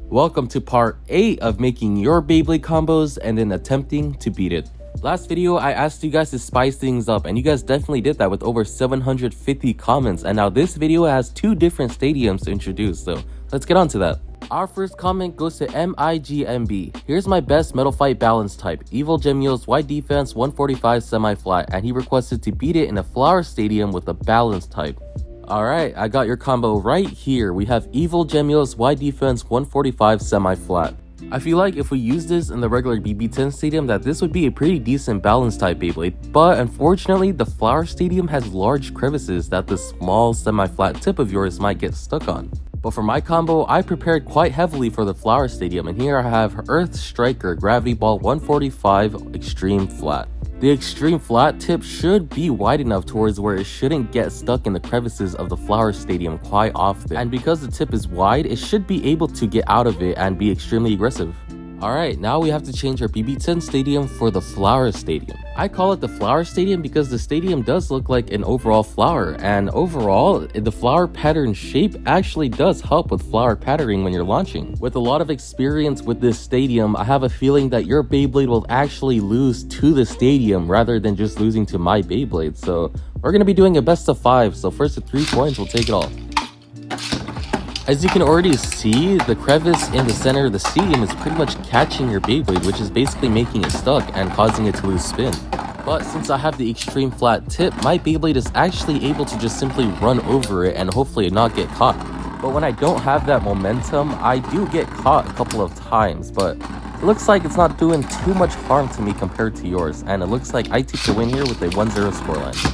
Welcome to part 8 of making your Beyblade combos and then attempting to beat it. Last video I asked you guys to spice things up and you guys definitely did that with over 750 comments, and now this video has 2 different stadiums to introduce, so let's get on to that. Our first comment goes to MIGMB. Here's my best Metal Fight balance type, Evil Gemio's wide defense 145 semi-flat, and he requested to beat it in a flower stadium with a balance type. Alright, I got your combo right here. We have Evil Gemio's wide defense 145 semi-flat. I feel like if we use this in the regular BB10 stadium that this would be a pretty decent balance type Beyblade, but unfortunately the flower stadium has large crevices that the small semi-flat tip of yours might get stuck on. But for my combo, I prepared quite heavily for the flower stadium, and here I have Earth Striker Gravity Ball 145 Extreme Flat. The extreme flat tip should be wide enough towards where it shouldn't get stuck in the crevices of the flower stadium quite often, and because the tip is wide, it should be able to get out of it and be extremely aggressive. Alright, now we have to change our BB10 stadium for the flower stadium. I call it the flower stadium because the stadium does look like an overall flower, and overall, the flower pattern shape actually does help with flower patterning when you're launching. With a lot of experience with this stadium, I have a feeling that your Beyblade will actually lose to the stadium rather than just losing to my Beyblade, so we're going to be doing a best of 5, so first to 3 points, we'll take it all. As you can already see, the crevice in the center of the stadium is pretty much catching your Beyblade, which is basically making it stuck and causing it to lose spin. But since I have the extreme flat tip, my Beyblade is actually able to just simply run over it and hopefully not get caught. But when I don't have that momentum, I do get caught a couple of times, but it looks like it's not doing too much harm to me compared to yours, and it looks like I take the win here with a 1-0 scoreline.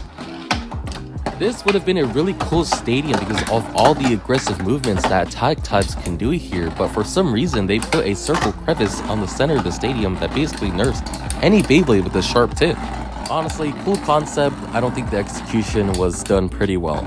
This would have been a really cool stadium because of all the aggressive movements that attack types can do here, but for some reason they put a circle crevice on the center of the stadium that basically nerfs any Beyblade with a sharp tip. Honestly, cool concept. I don't think the execution was done pretty well.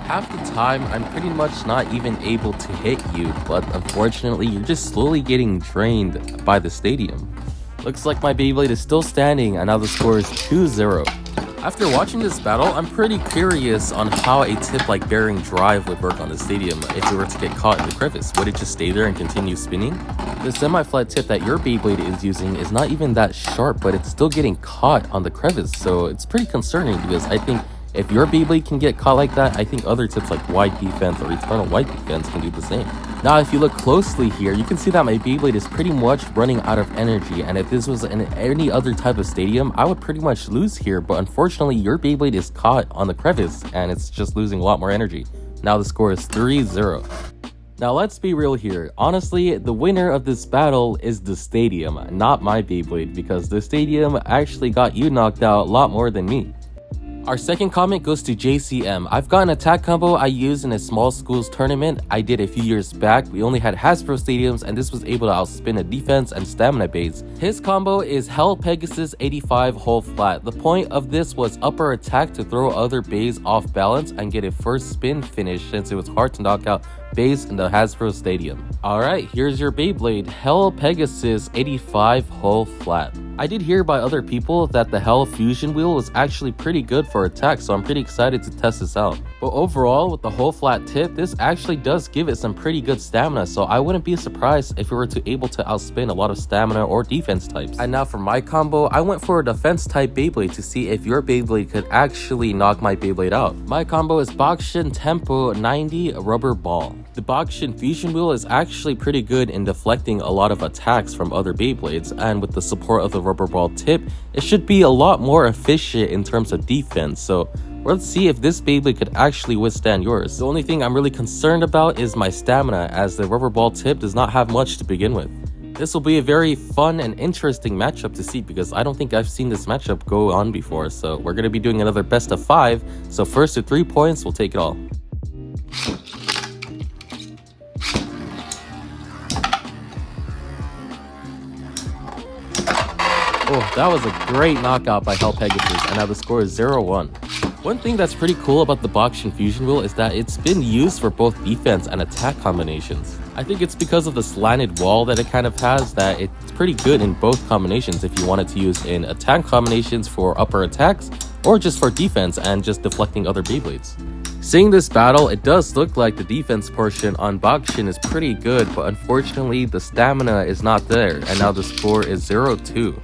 Half the time, I'm pretty much not even able to hit you, but unfortunately, you're just slowly getting drained by the stadium. Looks like my Beyblade is still standing, and now the score is 2-0. After watching this battle, I'm pretty curious on how a tip like Bearing Drive would work on the stadium if it were to get caught in the crevice. Would it just stay there and continue spinning? The semi-flat tip that your Beyblade is using is not even that sharp, but it's still getting caught on the crevice, so it's pretty concerning because I think if your Beyblade can get caught like that, I think other tips like wide defense or eternal wide defense can do the same. Now, if you look closely here, you can see that my Beyblade is pretty much running out of energy, and if this was in any other type of stadium, I would pretty much lose here, but unfortunately, your Beyblade is caught on the crevice, and it's just losing a lot more energy. Now the score is 3-0. Now let's be real here. Honestly, the winner of this battle is the stadium, not my Beyblade, because the stadium actually got you knocked out a lot more than me. Our second comment goes to JCM. I've got an attack combo I used in a small schools tournament I did a few years back. We only had Hasbro stadiums, and this was able to outspin a defense and stamina base. His combo is Hell Pegasus 85 whole flat. The point of this was upper attack to throw other bays off balance and get a first spin finish since it was hard to knock out bays in the Hasbro stadium. Alright, here's your Beyblade, Hell Pegasus 85 whole flat. I did hear by other people that the Hell Fusion Wheel was actually pretty good for attack, so I'm pretty excited to test this out. But overall, with the whole flat tip, this actually does give it some pretty good stamina, so I wouldn't be surprised if we were able to outspin a lot of stamina or defense types. And now for my combo, I went for a defense type Beyblade to see if your Beyblade could actually knock my Beyblade out. My combo is boxshin Tempo 90 Rubber Ball. The boxshin Fusion Wheel is actually pretty good in deflecting a lot of attacks from other Beyblades, and with the support of the rubber ball tip, it should be a lot more efficient in terms of defense, so let's see if this Beyblade could actually withstand yours. The only thing I'm really concerned about is my stamina, as the rubber ball tip does not have much to begin with. This will be a very fun and interesting matchup to see because I don't think I've seen this matchup go on before, so we're going to be doing another best of 5, so first to 3 points, we'll take it all. Oh, that was a great knockout by Hell Pegasus, and now the score is 0-1. One thing that's pretty cool about the boxshin Fusion Wheel is that it's been used for both defense and attack combinations. I think it's because of the slanted wall that it kind of has that it's pretty good in both combinations if you wanted to use in attack combinations for upper attacks or just for defense and just deflecting other Beyblades. Seeing this battle, it does look like the defense portion on boxshin is pretty good, but unfortunately the stamina is not there, and now the score is 0-2.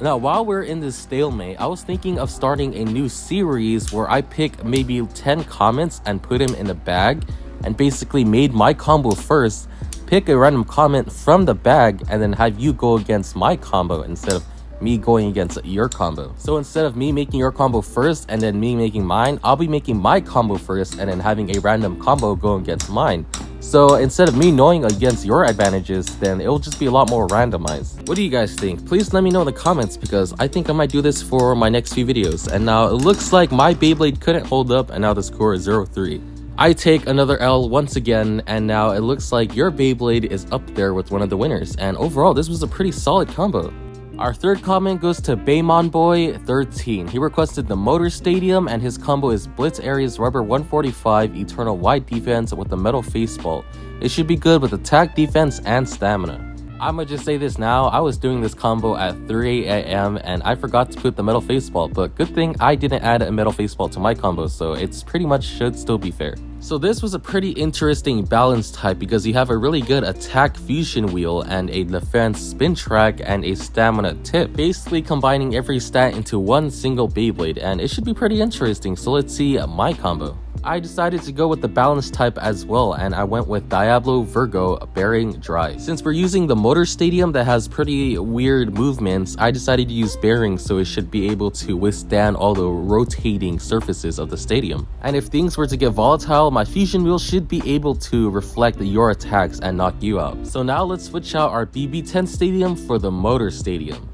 Now, while we're in this stalemate, I was thinking of starting a new series where I pick maybe 10 comments and put them in a bag, and basically made my combo first, pick a random comment from the bag, and then have you go against my combo instead of me going against your combo. So instead of me making your combo first and then me making mine, I'll be making my combo first and then having a random combo go against mine. So instead of me knowing against your advantages, then it'll just be a lot more randomized. What do you guys think? Please let me know in the comments, because I think I might do this for my next few videos. And now it looks like my Beyblade couldn't hold up, and now the score is 0-3. I take another L once again, and now it looks like your Beyblade is up there with one of the winners. And overall, this was a pretty solid combo. Our third comment goes to Baymonboy13. He requested the Motor Stadium, and his combo is Blitz Aries Rubber 145 Eternal Wide Defense with the Metal Faceball. It should be good with attack, defense, and stamina. I'ma just say this now, I was doing this combo at 3 a.m. and I forgot to put the Metal Faceball, but good thing I didn't add a Metal Faceball to my combo, so it's pretty much should still be fair. So this was a pretty interesting balance type, because you have a really good attack fusion wheel and a defense spin track and a stamina tip, basically combining every stat into one single Beyblade, and it should be pretty interesting. So let's see my combo. I decided to go with the balance type as well, and I went with Diablo Virgo Bearing Drive. Since we're using the Motor Stadium that has pretty weird movements, I decided to use bearings so it should be able to withstand all the rotating surfaces of the stadium. And if things were to get volatile, my fusion wheel should be able to reflect your attacks and knock you out. So now let's switch out our BB10 Stadium for the Motor Stadium.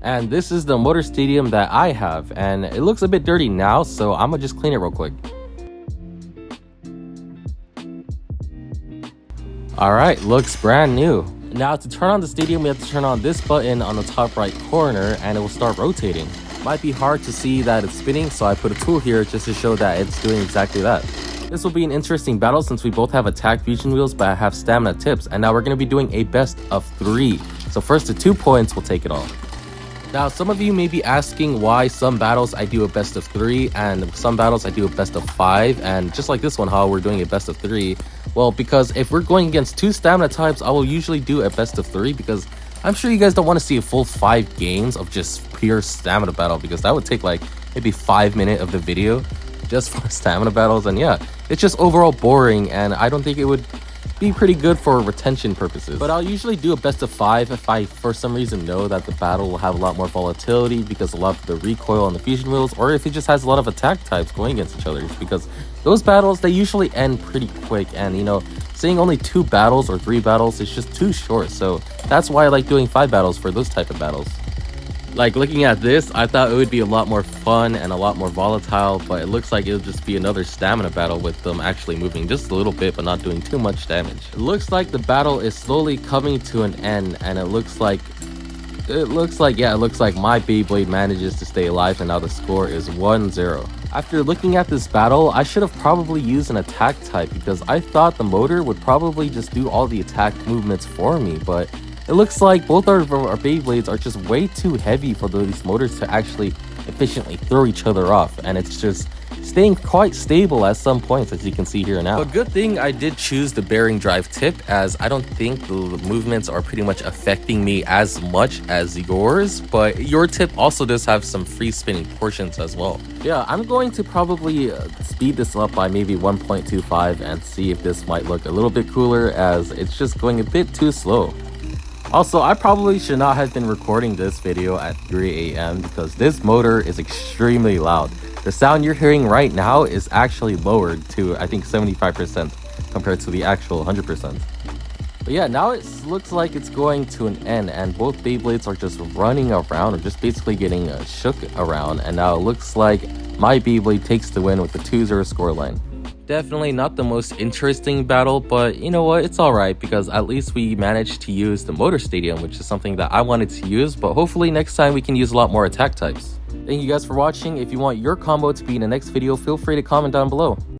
And this is the Motor Stadium that I have, and it looks a bit dirty now, so I'm gonna just clean it real quick. Alright, looks brand new. Now to turn on the stadium, we have to turn on this button on the top right corner and it will start rotating. Might be hard to see that it's spinning, so I put a tool here just to show that it's doing exactly that. This will be an interesting battle since we both have attack fusion wheels but I have stamina tips, and now we're going to be doing a best of 3. So first to 2 points will take it all. Now some of you may be asking why some battles I do a best of 3 and some battles I do a best of 5, and just like this one, how we're doing a best of 3. Well, because if we're going against 2 stamina types, I will usually do a best of 3, because I'm sure you guys don't want to see a full 5 games of just pure stamina battle, because that would take like maybe 5 minutes of the video just for stamina battles, and yeah, it's just overall boring, and I don't think it would be pretty good for retention purposes. But I'll usually do a best of 5 if I for some reason know that the battle will have a lot more volatility because a lot of the recoil on the fusion wheels, or if it just has a lot of attack types going against each other, because those battles, they usually end pretty quick, and you know, saying only 2 battles or 3 battles is just too short. So that's why I like doing 5 battles for those type of battles. Like looking at this, I thought it would be a lot more fun and a lot more volatile, but it looks like it'll just be another stamina battle with them actually moving just a little bit but not doing too much damage. It looks like the battle is slowly coming to an end, and it looks like my Beyblade manages to stay alive, and now the score is 1-0. After looking at this battle, I should have probably used an attack type, because I thought the motor would probably just do all the attack movements for me, but it looks like both our Beyblades are just way too heavy for these motors to actually efficiently throw each other off, and it's just staying quite stable at some points, as you can see here now. But good thing I did choose the bearing drive tip, as I don't think the movements are pretty much affecting me as much as yours, but your tip also does have some free spinning portions as well. Yeah, I'm going to probably speed this up by maybe 1.25 and see if this might look a little bit cooler, as it's just going a bit too slow. Also, I probably should not have been recording this video at 3 a.m. because this motor is extremely loud. The sound you're hearing right now is actually lowered to, I think, 75% compared to the actual 100%. But yeah, now it looks like it's going to an end, and both Beyblades are just running around, or just basically getting shook around, and now it looks like my Beyblade takes the win with the 2-0 scoreline. Definitely not the most interesting battle, but you know what, it's alright, because at least we managed to use the Motor Stadium, which is something that I wanted to use, but hopefully next time we can use a lot more attack types. Thank you guys for watching. If you want your combo to be in the next video, feel free to comment down below.